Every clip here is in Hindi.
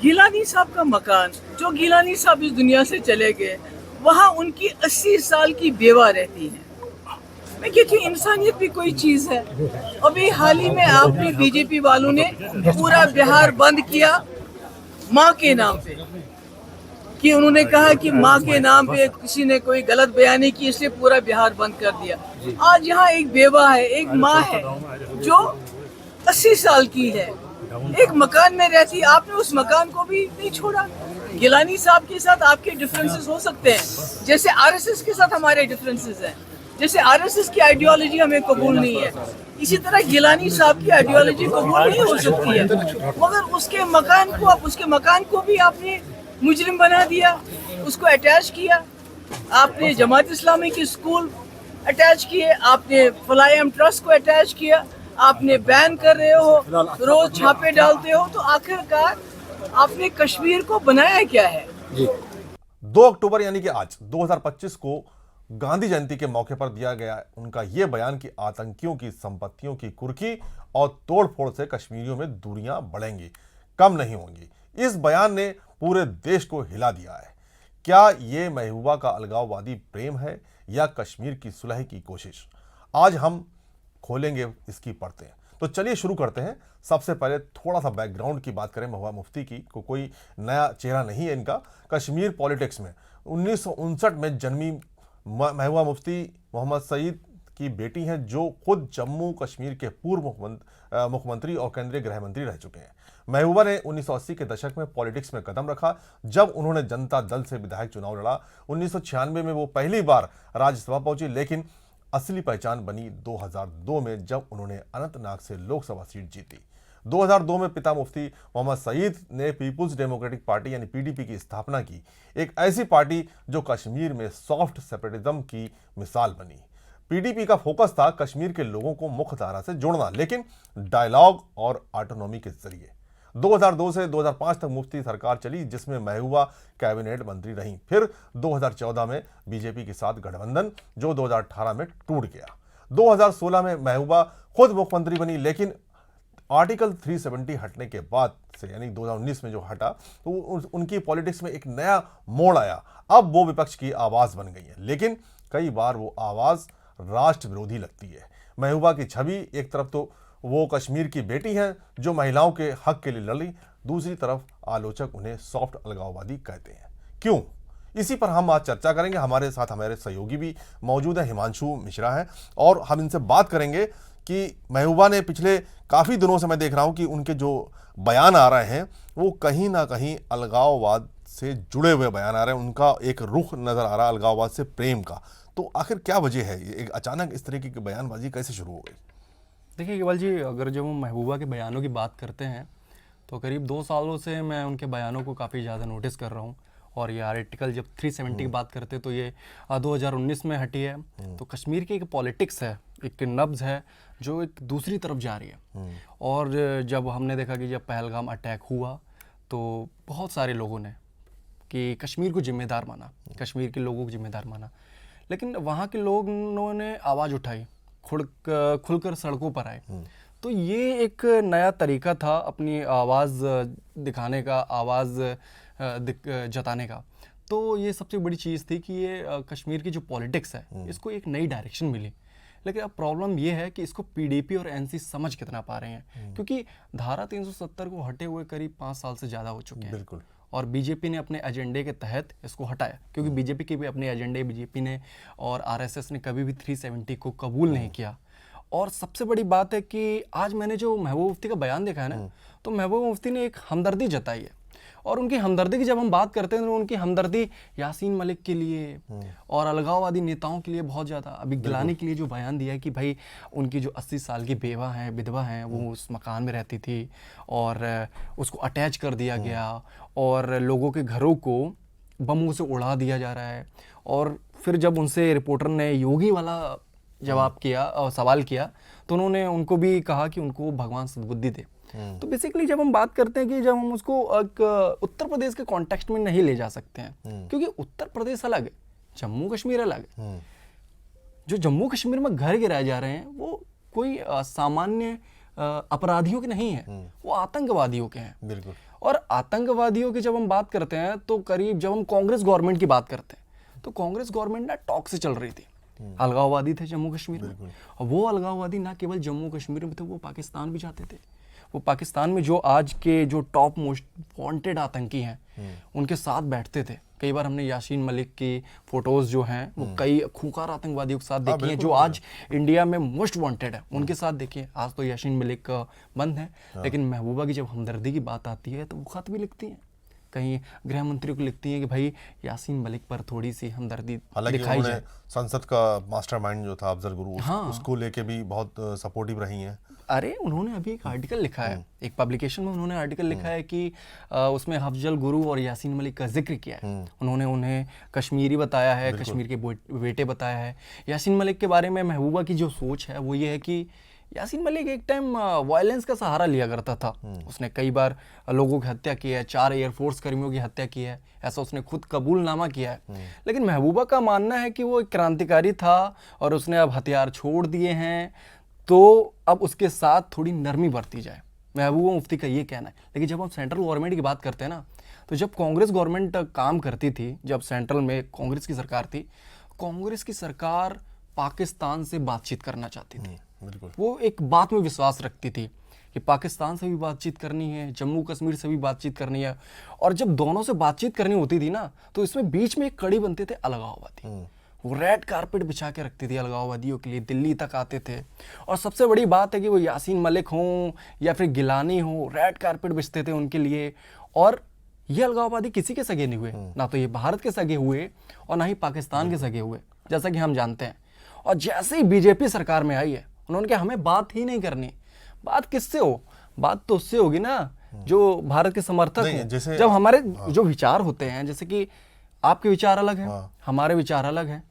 गिलानी साहब का मकान, जो गिलानी साहब इस दुनिया से चले गए, वहाँ उनकी 80 साल की बेवा रहती है। मैं कहती हूँ इंसानियत भी कोई चीज़ है। अभी हाल ही में आपने बीजेपी वालों ने पूरा बिहार बंद किया माँ के नाम पे, कि उन्होंने कहा कि माँ के नाम पे किसी ने कोई गलत बयानी की, इसलिए पूरा बिहार बंद कर दिया। आज यहाँ एक बेवा है, एक माँ है जो 80 साल की है, एक मकान में रहती, आपने उस मकान को भी नहीं छोड़ा। गिलानी साहब के साथ आपके डिफरेंसेस हो सकते हैं, जैसे आरएसएस के साथ हमारे डिफरेंसेस हैं। जैसे आरएसएस की आइडियोलॉजी हमें कबूल नहीं है, इसी तरह गिलानी साहब की आइडियोलॉजी कबूल नहीं हो सकती है, मगर उसके मकान को भी आपने मुजरिम बना दिया, उसको अटैच किया। आपने जमात इस्लामी की स्कूल अटैच किए, आपने फलायम ट्रस्ट को अटैच किया, आपने बैन कर रहे हो, रोज छापे डालते हो, तो आखिरकार आपने कश्मीर को बनाया क्या है? जी 2 अक्टूबर यानी कि आज 2025 को गांधी जयंती के मौके पर दिया गया उनका यह बयान कि आतंकियों की संपत्तियों की कुर्की और तोड़फोड़ से कश्मीरियों में दूरियां बढ़ेंगी, कम नहीं होंगी। इस बयान ने पूरे देश को हिला दिया है। क्या ये महबूबा का अलगाववादी प्रेम है या कश्मीर की सुलह की कोशिश? आज हम खोलेंगे इसकी परतें। तो चलिए शुरू करते हैं। सबसे पहले थोड़ा सा बैकग्राउंड की बात करें महबूबा मुफ्ती की। कोई नया चेहरा नहीं है इनका। कश्मीर पॉलिटिक्स में 1959 में जन्मी महबूबा मुफ्ती मोहम्मद सईद की बेटी हैं, जो खुद जम्मू कश्मीर के पूर्व मुख्यमंत्री और केंद्रीय गृह मंत्री रह चुके हैं। महबूबा ने 1980 के दशक में पॉलिटिक्स में कदम रखा, जब उन्होंने जनता दल से विधायक चुनाव लड़ा। 1996 में वो पहली बार राज्यसभा पहुंची, लेकिन असली पहचान बनी 2002 में, जब उन्होंने अनंतनाग से लोकसभा सीट जीती। 2002 में पिता मुफ्ती मोहम्मद सईद ने पीपुल्स डेमोक्रेटिक पार्टी यानी पीडीपी की स्थापना की, एक ऐसी पार्टी जो कश्मीर में सॉफ्ट सेपरेटिज्म की मिसाल बनी। पीडीपी का फोकस था कश्मीर के लोगों को मुख्य धारा से जोड़ना, लेकिन डायलॉग और ऑटोनॉमी के जरिए। 2002 से 2005 तक मुफ्ती सरकार चली, जिसमें महबूबा कैबिनेट मंत्री रहीं। फिर 2014 में बीजेपी के साथ गठबंधन, जो 2018 में टूट गया। 2016 में महबूबा खुद मुख्यमंत्री बनी, लेकिन आर्टिकल 370 हटने के बाद से, यानी 2019 में जो हटा, तो उनकी पॉलिटिक्स में एक नया मोड़ आया। अब वो विपक्ष की आवाज बन गई है, लेकिन कई बार वो आवाज राष्ट्र विरोधी लगती है। महबूबा की छवि, एक तरफ तो वो कश्मीर की बेटी हैं जो महिलाओं के हक के लिए लड़ी, दूसरी तरफ आलोचक उन्हें सॉफ्ट अलगाववादी कहते हैं। क्यों? इसी पर हम आज चर्चा करेंगे। हमारे साथ हमारे सहयोगी भी मौजूद हैं, हिमांशु मिश्रा हैं, और हम इनसे बात करेंगे कि महबूबा ने पिछले काफ़ी दिनों से मैं देख रहा हूं कि उनके जो बयान आ रहे हैं वो कहीं ना कहीं अलगाववाद से जुड़े हुए बयान आ रहे हैं। उनका एक रुख नज़र आ रहा है अलगाववाद से प्रेम का। तो आखिर क्या वजह है, ये एक अचानक इस तरीके की बयानबाजी कैसे शुरू हो गई? देखिए केवल जी, अगर जब हम महबूबा के बयानों की बात करते हैं तो करीब 2 सालों से मैं उनके बयानों को काफ़ी ज़्यादा नोटिस कर रहा हूँ। और ये आर्टिकल जब 370 की बात करते तो ये 2019 में हटी है। तो कश्मीर की एक पॉलिटिक्स है, एक नब्ज़ है जो एक दूसरी तरफ जा रही है। और जब हमने देखा कि जब पहलगाम अटैक हुआ तो बहुत सारे लोगों ने कि कश्मीर को जिम्मेदार माना, कश्मीर के लोगों को जिम्मेदार माना, लेकिन वहाँ के लोगों ने आवाज़ उठाई, खुलकर सड़कों पर आए। तो ये एक नया तरीका था अपनी आवाज़ दिखाने का, आवाज़ जताने का। तो ये सबसे बड़ी चीज़ थी कि ये कश्मीर की जो पॉलिटिक्स है इसको एक नई डायरेक्शन मिली। लेकिन अब प्रॉब्लम ये है कि इसको पीडीपी और एनसी समझ कितना पा रहे हैं, क्योंकि धारा 370 को हटे हुए करीब 5 साल से ज़्यादा हो चुके हैं। बिल्कुल। और बीजेपी ने अपने एजेंडे के तहत इसको हटाया, क्योंकि बीजेपी के भी अपने एजेंडे, बीजेपी ने और आरएसएस ने कभी भी 370 को कबूल नहीं किया। और सबसे बड़ी बात है कि आज मैंने जो महबूबा मुफ्ती का बयान देखा है ना, तो महबूबा मुफ्ती ने एक हमदर्दी जताई है। और उनकी हमदर्दी की जब हम बात करते हैं तो उनकी हमदर्दी यासीन मलिक के लिए और अलगाववादी नेताओं के लिए बहुत ज़्यादा। अभी गिलानी के लिए जो बयान दिया है कि भाई उनकी जो 80 साल की बेवा है, विधवा हैं, वो उस मकान में रहती थी और उसको अटैच कर दिया गया और लोगों के घरों को बमों से उड़ा दिया जा रहा है। और फिर जब उनसे रिपोर्टर ने योगी वाला जवाब किया और सवाल किया तो उन्होंने उनको भी कहा कि उनको भगवान सद्बुद्धि दे। तो बेसिकली जब हम बात करते हैं कि जब हम उसको एक उत्तर प्रदेश के कॉन्टेक्स्ट में नहीं ले जा सकते हैं, क्योंकि उत्तर प्रदेश अलग है, जम्मू कश्मीर अलग है। जो जम्मू कश्मीर में घर गिराए जा रहे हैं वो कोई सामान्य अपराधियों के नहीं है, वो आतंकवादियों के हैं। बिल्कुल। और आतंकवादियों की जब हम बात करते हैं तो करीब जब हम कांग्रेस गवर्नमेंट की बात करते हैं तो कांग्रेस गवर्नमेंट ना टॉक से चल रही थी। अलगाववादी थे जम्मू कश्मीर में, और वो अलगाववादी ना केवल जम्मू कश्मीर में थे, वो पाकिस्तान भी जाते थे। वो पाकिस्तान में जो आज के जो टॉप मोस्ट वांटेड आतंकी हैं उनके साथ बैठते थे। कई बार हमने यासीन मलिक की फोटोज जो हैं वो कई खूंखार आतंकवादियों के साथ देखी हैं जो आज इंडिया में मोस्ट वांटेड है, उनके साथ देखिए। आज तो यासीन मलिक बंद है, लेकिन महबूबा की जब हमदर्दी की बात आती है तो वो खत भी लिखती हैं, कहीं गृह मंत्री को लिखती हैं कि भाई यासीन मलिक पर थोड़ी सी हमदर्दी दिखाई जाए। संसद का मास्टरमाइंड जो था अफजल गुरु, उसको लेके भी बहुत सपोर्टिव रही हैं। अरे उन्होंने अभी एक आर्टिकल लिखा है, एक पब्लिकेशन में उन्होंने आर्टिकल लिखा है कि उसमें अफजल गुरु और यासीन मलिक का जिक्र किया है। उन्होंने उन्हें कश्मीरी बताया है, कश्मीर के बेटे बताया है। यासीन मलिक के बारे में महबूबा की जो सोच है वो ये है कि यासीन मलिक एक टाइम वायलेंस का सहारा लिया करता था। उसने कई बार लोगों की हत्या की है, 4 एयरफोर्स कर्मियों की हत्या की है, ऐसा उसने खुद कबूलनामा किया है। लेकिन महबूबा का मानना है कि वो एक क्रांतिकारी था और उसने अब हथियार छोड़ दिए हैं, तो अब उसके साथ थोड़ी नरमी बरती जाए। महबूबा मुफ्ती का ये कहना है। लेकिन जब हम सेंट्रल गवर्नमेंट की बात करते हैं ना, तो जब कांग्रेस गवर्नमेंट काम करती थी, जब सेंट्रल में कांग्रेस की सरकार थी, कांग्रेस की सरकार पाकिस्तान से बातचीत करना चाहती थी। वो एक बात में विश्वास रखती थी कि पाकिस्तान से भी बातचीत करनी है, जम्मू कश्मीर से भी बातचीत करनी है। और जब दोनों से बातचीत करनी होती थी ना, तो इसमें बीच में एक कड़ी बनते थे अलगाववादी। वो रेड कारपेट बिछा के रखती थी अलगाववादियों के लिए, दिल्ली तक आते थे। और सबसे बड़ी बात है कि वो यासीन मलिक हों या फिर गिलानी हो, रेड कारपेट बिछते थे उनके लिए। और ये अलगाववादी किसी के सगे नहीं हुए, ना तो ये भारत के सगे हुए और ना ही पाकिस्तान के सगे हुए, जैसा कि हम जानते हैं। और जैसे ही बीजेपी सरकार में आई है, उन्होंने कहा हमें बात ही नहीं करनी। बात किससे हो? बात तो उससे होगी ना जो भारत के समर्थक हैं। जब हमारे जो विचार होते हैं, जैसे कि आपके विचार अलग हैं, हमारे विचार अलग हैं,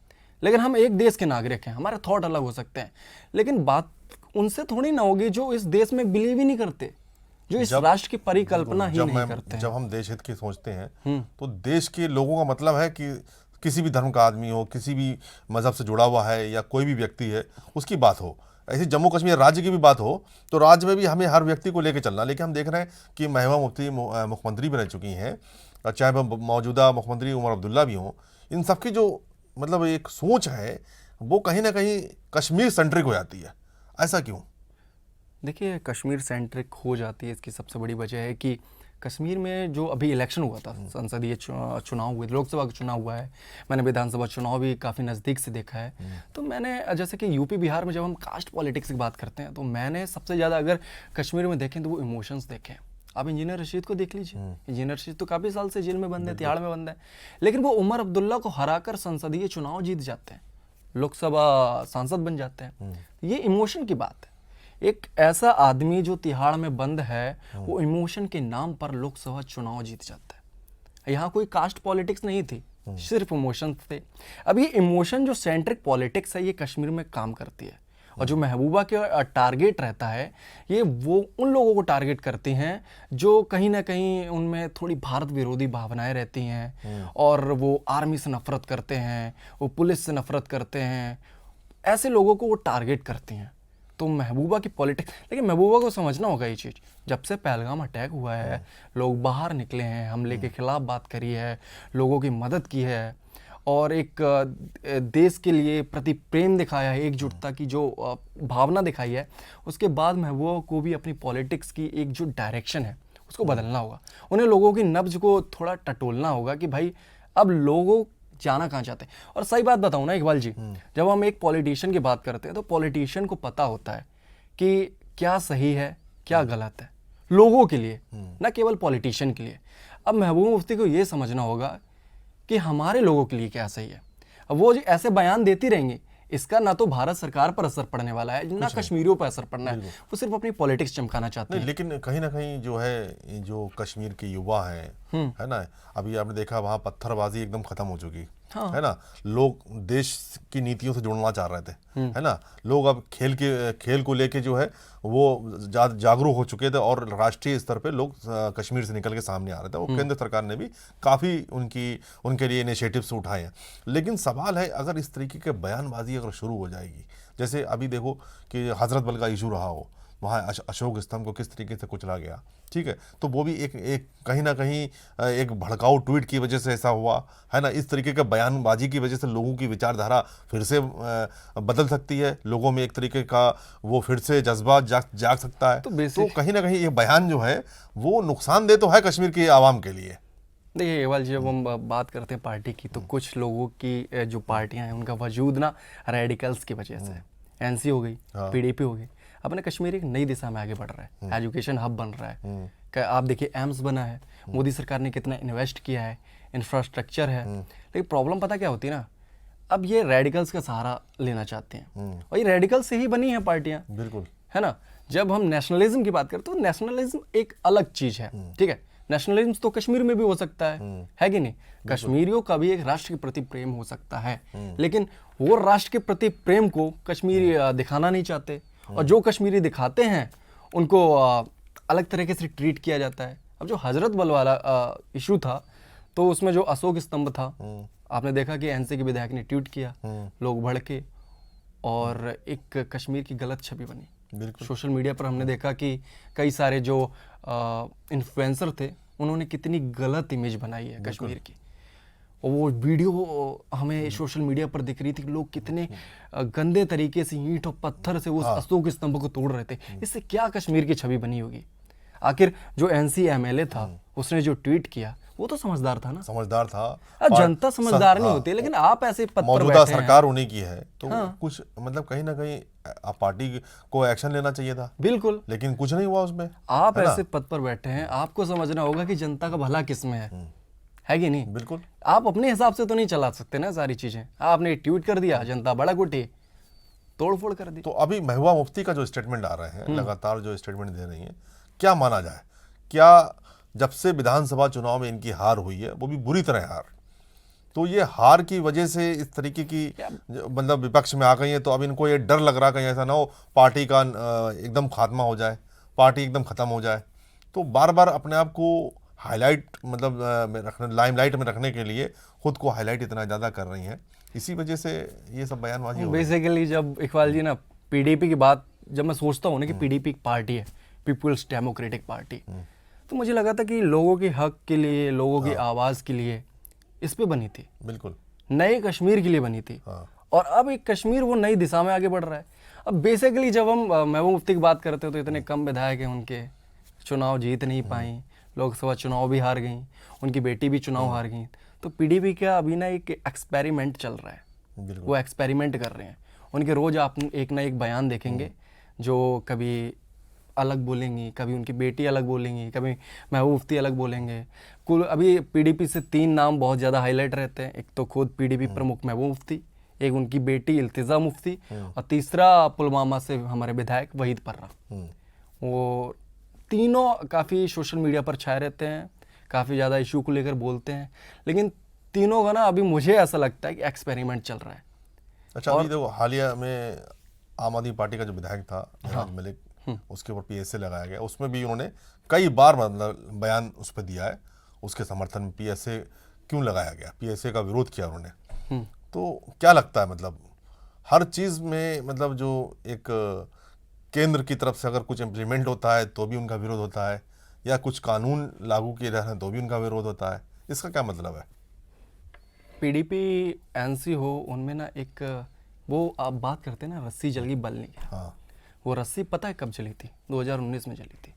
लेकिन हम एक देश के नागरिक हैं, हमारे थॉट अलग हो सकते हैं, लेकिन बात उनसे थोड़ी ना होगी जो इस देश में बिलीव ही नहीं करते, जो इस राष्ट्र की परिकल्पना ही नहीं करते। जब हम देश हित की सोचते हैं तो देश के लोगों का मतलब है कि किसी भी धर्म का आदमी हो, किसी भी मजहब से जुड़ा हुआ है या कोई भी व्यक्ति है, उसकी बात हो। ऐसे जम्मू कश्मीर राज्य की भी बात हो तो राज्य में भी हमें हर व्यक्ति को लेकर चलना। लेकिन हम देख रहे हैं कि महबूबा मुफ्ती मुख्यमंत्री भी रह चुकी हैं, चाहे वह मौजूदा मुख्यमंत्री उमर अब्दुल्ला भी हों, इन सबकी जो मतलब एक सोच है वो कहीं ना कहीं कश्मीर सेंट्रिक हो जाती है। ऐसा क्यों? देखिए, कश्मीर सेंट्रिक हो जाती है, इसकी सबसे बड़ी वजह है कि कश्मीर में जो अभी इलेक्शन हुआ था, संसदीय चुनाव हुए, लोकसभा का चुनाव हुआ है, मैंने विधानसभा चुनाव भी काफ़ी नज़दीक से देखा है। तो मैंने जैसे कि यूपी बिहार में जब हम कास्ट पॉलिटिक्स की बात करते हैं, तो मैंने सबसे ज़्यादा अगर कश्मीर में देखें तो वो इमोशंस देखें। आप इंजीनियर रशीद को देख लीजिए, इंजीनियर रशीद तो काफ़ी साल से जेल में बंद है, तिहाड़ में बंद है, लेकिन वो उमर अब्दुल्ला को हराकर संसदीय चुनाव जीत जाते हैं, लोकसभा सांसद बन जाते हैं। ये इमोशन की बात है। एक ऐसा आदमी जो तिहाड़ में बंद है, वो इमोशन के नाम पर लोकसभा चुनाव जीत जाता है। यहाँ कोई कास्ट पॉलिटिक्स नहीं थी, सिर्फ इमोशन थे। अब ये इमोशन जो सेंट्रिक पॉलिटिक्स है, ये कश्मीर में काम करती है। और जो महबूबा के टारगेट रहता है, ये वो उन लोगों को टारगेट करती हैं जो कहीं ना कहीं उनमें थोड़ी भारत विरोधी भावनाएं रहती हैं, और वो आर्मी से नफरत करते हैं, वो पुलिस से नफरत करते हैं। ऐसे लोगों को वो टारगेट करती हैं। तो महबूबा की पॉलिटिक्स, लेकिन महबूबा को समझना होगा ये चीज़, जब से पहलगाम अटैक हुआ है, लोग बाहर निकले हैं, हमले के खिलाफ बात करी है, लोगों की मदद की है, और एक देश के लिए प्रति प्रेम दिखाया है, एकजुटता की जो भावना दिखाई है, उसके बाद महबूबा को भी अपनी पॉलिटिक्स की एक जो डायरेक्शन है उसको बदलना होगा। उन्हें लोगों की नब्ज को थोड़ा टटोलना होगा कि भाई अब लोगों जाना कहाँ चाहते हैं। और सही बात बताऊँ ना इकबाल जी, जब हम एक पॉलिटिशियन की बात करते हैं तो पॉलिटिशियन को पता होता है कि क्या सही है क्या गलत है, लोगों के लिए, ना केवल पॉलिटिशियन के लिए। अब महबूबा मुफ्ती को ये समझना होगा कि हमारे लोगों के लिए क्या सही है। अब वो ऐसे बयान देती रहेंगी, इसका ना तो भारत सरकार पर असर पड़ने वाला है, ना कश्मीरियों पर असर पड़ना है। वो सिर्फ अपनी पॉलिटिक्स चमकाना चाहते हैं। लेकिन कहीं ना कहीं जो है, जो कश्मीर के युवा हैं, है ना, अभी आपने देखा वहाँ पत्थरबाजी एकदम खत्म हो चुकी, है ना। लोग देश की नीतियों से जुड़ना चाह रहे थे, है ना। लोग अब खेल को लेके जो है वो जागरूक हो चुके थे, और राष्ट्रीय स्तर पे लोग कश्मीर से निकल के सामने आ रहे थे। और केंद्र सरकार ने भी काफ़ी उनके लिए इनिशिएटिव्स उठाए हैं। लेकिन सवाल है, अगर इस तरीके के बयानबाजी अगर शुरू हो जाएगी, जैसे अभी देखो कि हजरत बल का इशू रहा हो, वहाँ अशोक स्तंभ को किस तरीके से कुचला गया, ठीक है, तो वो भी एक कहीं ना कहीं एक भड़काऊ ट्वीट की वजह से ऐसा हुआ है ना। इस तरीके का बयानबाजी की वजह से लोगों की विचारधारा फिर से बदल सकती है, लोगों में एक तरीके का वो फिर से जज्बा जाग सकता है। तो कहीं ना कहीं ये बयान जो है वो नुकसानदेह तो है कश्मीर की आवाम के लिए। देखिए केवल जब हम बात करते हैं पार्टी की, तो कुछ लोगों की जो पार्टियां हैं उनका वजूद ना रेडिकल्स की वजह से, एनसी हो गई, पीडीपी हो गई, अपने कश्मीर एक नई दिशा में आगे बढ़ रहा है, एजुकेशन हब बन रहा है। आप देखिए एम्स बना है, मोदी सरकार ने कितना इन्वेस्ट किया है, इंफ्रास्ट्रक्चर है। लेकिन प्रॉब्लम पता क्या होती है ना, अब ये रेडिकल्स का सहारा लेना चाहते हैं, और ये रेडिकल्स से ही बनी है पार्टियां, बिल्कुल, है ना। जब हम नेशनलिज्म की बात करते हैं तो नेशनलिज्म एक अलग चीज है, ठीक है। नेशनलिज्म तो कश्मीर में भी हो सकता है कि नहीं। कश्मीरियों का भी एक राष्ट्र के प्रति प्रेम हो सकता है, लेकिन वो राष्ट्र के प्रति प्रेम को कश्मीरी दिखाना नहीं चाहते, और जो कश्मीरी दिखाते हैं उनको अलग तरीके से ट्रीट किया जाता है। अब जो हजरत बल वाला इशू था, तो उसमें जो अशोक स्तंभ था, आपने देखा कि एनसी के विधायक ने ट्वीट किया, लोग भड़के और एक कश्मीर की गलत छवि बनी। सोशल मीडिया पर हमने देखा कि कई सारे जो इन्फ्लुएंसर थे उन्होंने कितनी गलत इमेज बनाई है कश्मीर की, और वो वीडियो हमें सोशल मीडिया पर दिख रही थी, लोग कितने गंदे तरीके से ईंट और पत्थर से उस अशोक स्तंभ को तोड़ रहे थे। इससे क्या कश्मीर की छवि बनी होगी? आखिर जो एनसी एमएलए था उसने जो ट्वीट किया वो तो समझदार था ना, समझदार था। जनता समझदार नहीं होती, लेकिन आप ऐसे पद पर मौजूदा बैठे हैं। सरकार होने की है तो कुछ मतलब कहीं ना कहीं पार्टी को एक्शन लेना चाहिए था, बिल्कुल, लेकिन कुछ नहीं हुआ उसमें। आप ऐसे पद पर बैठे हैं, आपको समझना होगा कि जनता का भला किस में है कि नहीं। बिल्कुल, आप अपने हिसाब से तो नहीं चला सकते ना सारी चीजें। आपने ट्वीट कर दिया, जनता बड़ा उठी, तोड़फोड़ कर दी। तो अभी महबूबा मुफ्ती का जो स्टेटमेंट आ रहे हैं, लगातार जो स्टेटमेंट दे रही हैं, क्या माना जाए? क्या जब से विधानसभा चुनाव में इनकी हार हुई है, वो भी बुरी तरह हार, तो ये हार की वजह से इस तरीके की मतलब विपक्ष में आ गई है, तो अब इनको ये डर लग रहा कहीं ऐसा ना हो पार्टी का एकदम खात्मा हो जाए, पार्टी एकदम ख़त्म हो जाए, तो बार बार अपने आप को हाईलाइट मतलब लाइमलाइट में रखने के लिए खुद को हाईलाइट इतना ज़्यादा कर रही हैं, इसी वजह से ये सब बयानबाजी हो रही है। बेसिकली जब इकबाल जी ना पीडीपी की बात, जब मैं सोचता हूँ ना कि पीडीपी एक पार्टी है, पीपुल्स डेमोक्रेटिक पार्टी, तो मुझे लगा था कि लोगों के हक के लिए, लोगों की आवाज़ के लिए इस पे बनी थी, बिल्कुल नए कश्मीर के लिए बनी थी। और अब एक कश्मीर वो नई दिशा में आगे बढ़ रहा है। अब बेसिकली जब हम महबूबा मुफ्ती की बात करते हो तो इतने कम विधायक हैं उनके, चुनाव जीत नहीं पाई, लोकसभा चुनाव भी हार गई, उनकी बेटी भी चुनाव हार गई, तो पीडीपी का अभी ना एक एक्सपेरिमेंट चल रहा है, वो एक्सपेरिमेंट कर रहे हैं। उनके रोज आप एक ना एक बयान देखेंगे जो कभी अलग बोलेंगी, कभी उनकी बेटी अलग बोलेंगी, कभी महबूबा मुफ्ती अलग बोलेंगे। कुल अभी पीडीपी से 3 नाम बहुत ज़्यादा हाईलाइट रहते हैं, एक तो खुद पीडीपी प्रमुख महबूबा मुफ्ती, एक उनकी बेटी इल्तिजा मुफ्ती, और तीसरा पुलवामा से हमारे विधायक वहीद पर्रा। वो तीनों काफ़ी सोशल मीडिया पर छाए रहते हैं, काफ़ी ज़्यादा इशू को लेकर बोलते हैं, लेकिन तीनों का ना अभी मुझे ऐसा लगता है कि एक्सपेरिमेंट चल रहा है। अच्छा, अभी देखो हालिया में आम आदमी पार्टी का जो विधायक था राज मलिक, उसके ऊपर पीएसए लगाया गया, उसमें भी उन्होंने कई बार मतलब बयान उस पर दिया है, उसके समर्थन में पीएसए क्यों लगाया गया, पीएसए का विरोध किया उन्होंने। तो क्या लगता है मतलब हर चीज़ में मतलब जो एक केंद्र की तरफ से अगर कुछ इम्प्लीमेंट होता है तो भी उनका विरोध होता है, या कुछ कानून लागू किए जा रहे हैं तो भी उनका विरोध होता है, इसका क्या मतलब है? पीडीपी एनसी हो, उनमें ना एक वो आप बात करते हैं ना रस्सी जल गई बल नहीं गया। हाँ, वो रस्सी पता है कब जली थी? 2019 में जली थी,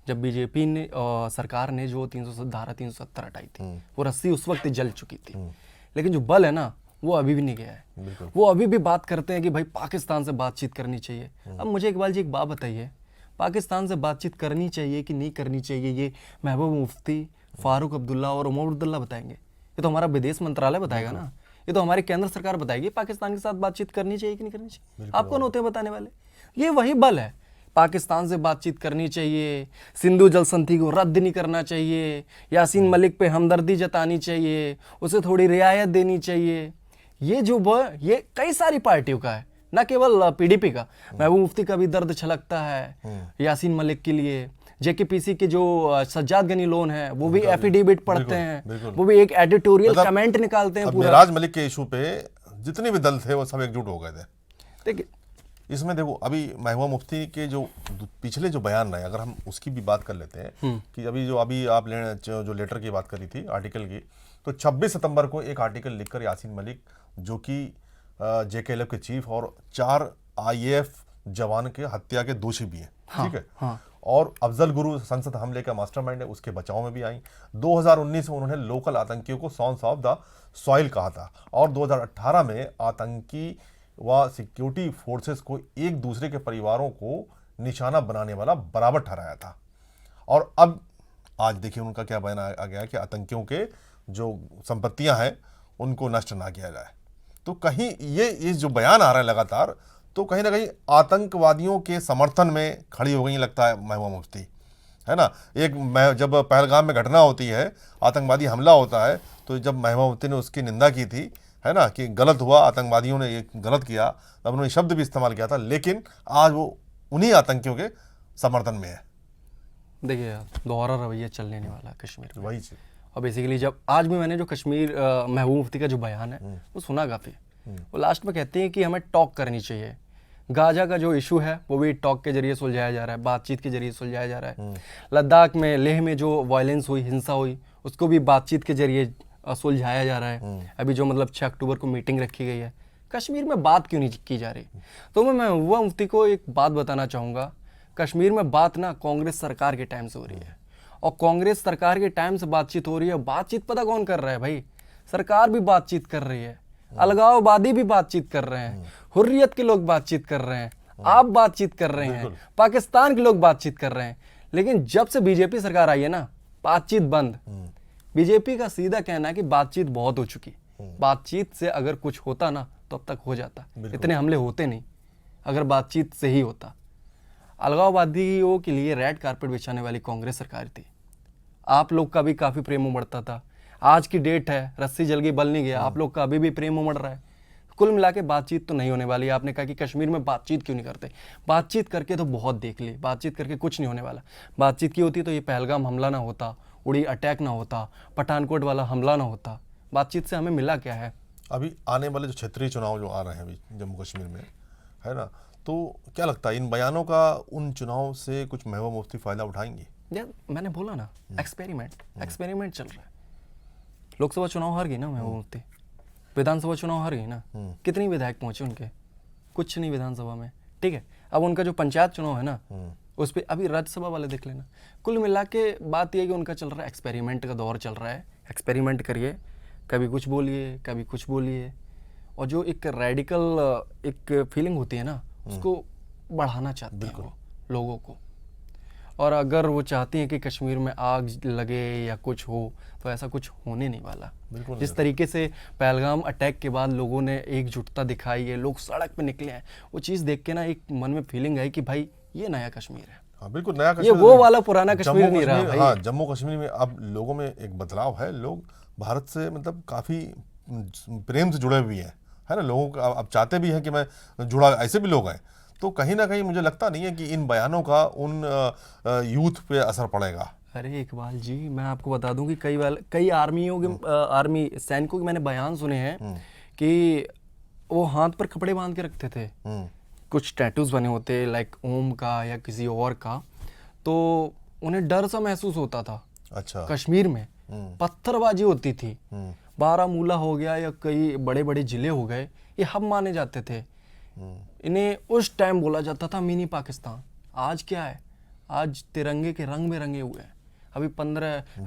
जब बीजेपी ने सरकार ने जो धारा 370 हटाई थी, वो रस्सी उस वक्त जल चुकी थी। लेकिन जो बल है ना वो अभी भी नहीं गया है। वो अभी भी बात करते हैं कि भाई पाकिस्तान से बातचीत करनी चाहिए। अब मुझे इकबाल जी एक बात बताइए, पाकिस्तान से बातचीत करनी चाहिए कि नहीं करनी चाहिए, ये महबूबा मुफ्ती, फारूक अब्दुल्ला और उमर अब्दुल्ला बताएंगे? ये तो हमारा विदेश मंत्रालय बताएगा ना, ये तो हमारी केंद्र सरकार बताएगी पाकिस्तान के साथ बातचीत करनी चाहिए कि नहीं करनी चाहिए। आप कौन होते हैं बताने वाले? ये वही बल है, पाकिस्तान से बातचीत करनी चाहिए, सिंधु जल संधि को रद्द नहीं करना चाहिए, यासीन मलिक पे हमदर्दी जतानी चाहिए, उसे थोड़ी रियायत देनी चाहिए। ये जो ये कई सारी पार्टियों का है, ना केवल पीडीपी का। महबूबा मुफ्ती का भी दर्द छलकता है यासीन मलिक के लिए। जेकेपीसी के जो सज्जाद गनी लोन है वो भी एफिडेविट पढ़ते हैं, वो भी एक एडिटोरियल कमेंट निकालते हैं पूरा। राज मलिक के इशू पे जितने भी दल थे वो सब एकजुट हो गए थे। देखिए इसमें देखो अभी महबूबा मुफ्ती के जो पिछले जो बयान रहे, अगर हम उसकी भी बात कर लेते हैं कि अभी आप जो लेटर की बात करी थी आर्टिकल की, तो 26 सितंबर को एक आर्टिकल लिखकर यासीन मलिक जो कि JK-11 के चीफ और 4 IAF जवान के हत्या के दोषी भी हैं, ठीक है। हाँ। और अफजल गुरु संसद हमले का मास्टरमाइंड है, उसके बचाव में भी आई। 2019 में उन्होंने लोकल आतंकियों को सॉन्स ऑफ द सॉइल कहा था और 2018 में आतंकी व सिक्योरिटी फोर्सेस को एक दूसरे के परिवारों को निशाना बनाने वाला बराबर ठहराया था। और अब आज देखिए उनका क्या बयान आ गया कि आतंकियों के जो संपत्तियां हैं उनको नष्ट ना किया जाए। तो कहीं ये जो बयान आ रहा है लगातार, तो कहीं ना कहीं आतंकवादियों के समर्थन में खड़ी हो गई लगता है महबूबा मुफ्ती, है ना। जब पहलगाम में घटना होती है, आतंकवादी हमला होता है, तो जब महबूबा मुफ्ती ने उसकी निंदा की थी, है ना, कि गलत हुआ, आतंकवादियों ने ये गलत किया, तब उन्होंने शब्द भी इस्तेमाल किया था, लेकिन आज वो उन्हीं आतंकियों के समर्थन में है। देखिए यार, दोहरा रवैया चलने नहीं वाला कश्मीर में। वही चीज। और बेसिकली जब आज भी मैंने जो कश्मीर महबूबा मुफ्ती का जो बयान है वो सुना काफ़ी, वो लास्ट में कहते हैं कि हमें टॉक करनी चाहिए। गाजा का जो इशू है वो भी टॉक के जरिए सुलझाया जा रहा है, बातचीत के जरिए सुलझाया जा रहा है। लद्दाख में, लेह में जो वायलेंस हुई, हिंसा हुई, उसको भी बातचीत के जरिए सुलझाया जा रहा है। अभी जो मतलब 6 अक्टूबर को मीटिंग रखी गई है, कश्मीर में बात क्यों नहीं की जा रही? तो मैं महबूबा मुफ्ती को एक बात बताना चाहूँगा, कश्मीर में बात ना कांग्रेस सरकार के टाइम से हो रही है, और कांग्रेस सरकार के टाइम से बातचीत हो रही है। बातचीत पता कौन कर रहा है भाई? सरकार भी बातचीत कर रही है, अलगाववादी भी बातचीत कर रहे हैं, हुर्रियत के लोग बातचीत कर रहे हैं, आप बातचीत कर रहे हैं, पाकिस्तान के लोग बातचीत कर रहे हैं। लेकिन जब से बीजेपी सरकार आई है ना, बातचीत बंद। बीजेपी का सीधा कहना है कि बातचीत बहुत हो चुकी, बातचीत से अगर कुछ होता ना तो अब तक हो जाता, इतने हमले होते नहीं अगर बातचीत से ही होता। अलगाववादियों के लिए रेड कारपेट बिछाने वाली कांग्रेस सरकार थी। आप लोग का भी काफ़ी प्रेम उमड़ता था, आज की डेट है, रस्सी जल गई बल नहीं गया, आप लोग का अभी भी प्रेम उमड़ रहा है। कुल मिला के बातचीत तो नहीं होने वाली। आपने कहा कि कश्मीर में बातचीत क्यों नहीं करते? बातचीत करके तो बहुत देख ली, बातचीत करके कुछ नहीं होने वाला। बातचीत की होती तो ये पहलगाम हमला ना होता, उड़ी अटैक ना होता, पठानकोट वाला हमला ना होता। बातचीत से हमें मिला क्या है? अभी आने वाले जो क्षेत्रीय चुनाव जो आ रहे हैं अभी जम्मू कश्मीर में, है ना, तो क्या लगता है इन बयानों का उन चुनाव से कुछ महबूबा मुफ्ती फायदा उठाएंगे? यार मैंने बोला ना, एक्सपेरिमेंट चल रहा है। लोकसभा चुनाव हार गई ना महबूबा मुफ्ती, विधानसभा चुनाव हार गई ना, कितनी विधायक पहुंचे उनके? कुछ नहीं विधानसभा में, ठीक है। अब उनका जो पंचायत चुनाव है ना, उस पर अभी राज्यसभा वाले देख लेना। कुल मिला के बात यह है कि उनका चल रहा है, एक्सपेरिमेंट का दौर चल रहा है। एक्सपेरिमेंट करिए, कभी कुछ बोलिए, कभी कुछ बोलिए, और जो एक रेडिकल एक फीलिंग होती है ना, उसको बढ़ाना चाहते हैं वो लोगों को। और अगर वो चाहती हैं कि कश्मीर में आग लगे या कुछ हो, तो ऐसा कुछ होने नहीं वाला। जिस तरीके से पहलगाम अटैक के बाद लोगों ने एकजुटता दिखाई है, लोग सड़क पे निकले हैं, वो चीज़ देख के ना एक मन में फीलिंग आई कि भाई ये नया कश्मीर है। हाँ बिल्कुल नया कश्मीर, ये वो वाला पुराना कश्मीर नहीं रहा भाई। हाँ, जम्मू कश्मीर में अब लोगों में एक बदलाव है, लोग भारत से मतलब काफ़ी प्रेम से जुड़े हुए हैं, है ना। लोगों का अब चाहते भी हैं कि मैं जुड़ा, ऐसे भी लोग हैं। तो कहीं ना कहीं मुझे लगता नहीं है कि इन बयानों का उन यूथ पे असर पड़ेगा। अरे इकबाल जी, मैं आपको बता दूं कि कई आर्मी सैनिकों के मैंने बयान सुने हैं कि वो हाथ पर कपड़े बांध के रखते थे, कुछ टैटूज बने होते लाइक ओम का या किसी और का, तो उन्हें डर सा महसूस होता था। अच्छा। कश्मीर में पत्थरबाजी होती थी, बारामूला हो गया या कई बड़े बड़े जिले हो गए, ये हब माने जाते थे। इन्हें उस टाइम बोला जाता था मिनी पाकिस्तान। आज क्या है? आज तिरंगे के रंग में रंगे हुए हैं।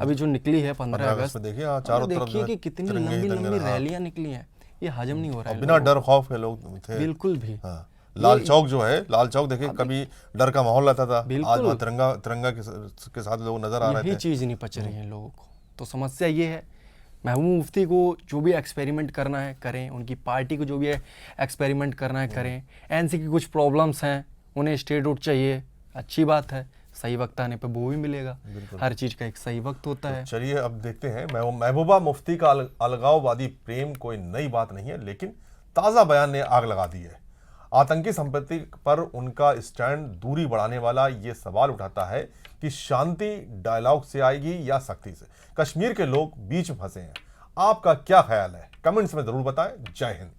अभी जो निकली है 15 अगस्त, देखिए चारों तरफ देखिए कि कितनी लंबी रैलियां निकली हैं। ये हजम नहीं हो रहा है, बिना डर खौफ के लोग थे बिल्कुल भी। हाँ। लाल चौक जो है, लाल चौक देखिए कभी डर का माहौल रहता था, आज वहाँ तिरंगा के साथ लोग नजर आ रहे थे। यही चीज नहीं पच रही है लोगों को। तो समस्या ये है, महबूबा मुफ्ती को जो भी एक्सपेरिमेंट करना है करें, उनकी पार्टी को जो भी एक्सपेरिमेंट करना है करें। एनसी की कुछ प्रॉब्लम्स हैं, उन्हें स्टेट आउट चाहिए, अच्छी बात है, सही वक्त आने पे वो भी मिलेगा। हर चीज़ का एक सही वक्त होता है। चलिए अब देखते हैं। महबूबा मुफ्ती का अलगाववादी प्रेम कोई नई बात नहीं है, लेकिन ताज़ा बयान ने आग लगा दी है। आतंकी संपत्ति पर उनका स्टैंड दूरी बढ़ाने वाला ये सवाल उठाता है कि शांति डायलॉग से आएगी या सख्ती से। कश्मीर के लोग बीच में फंसे हैं। आपका क्या ख्याल है? कमेंट्स में जरूर बताएं। जय हिंद।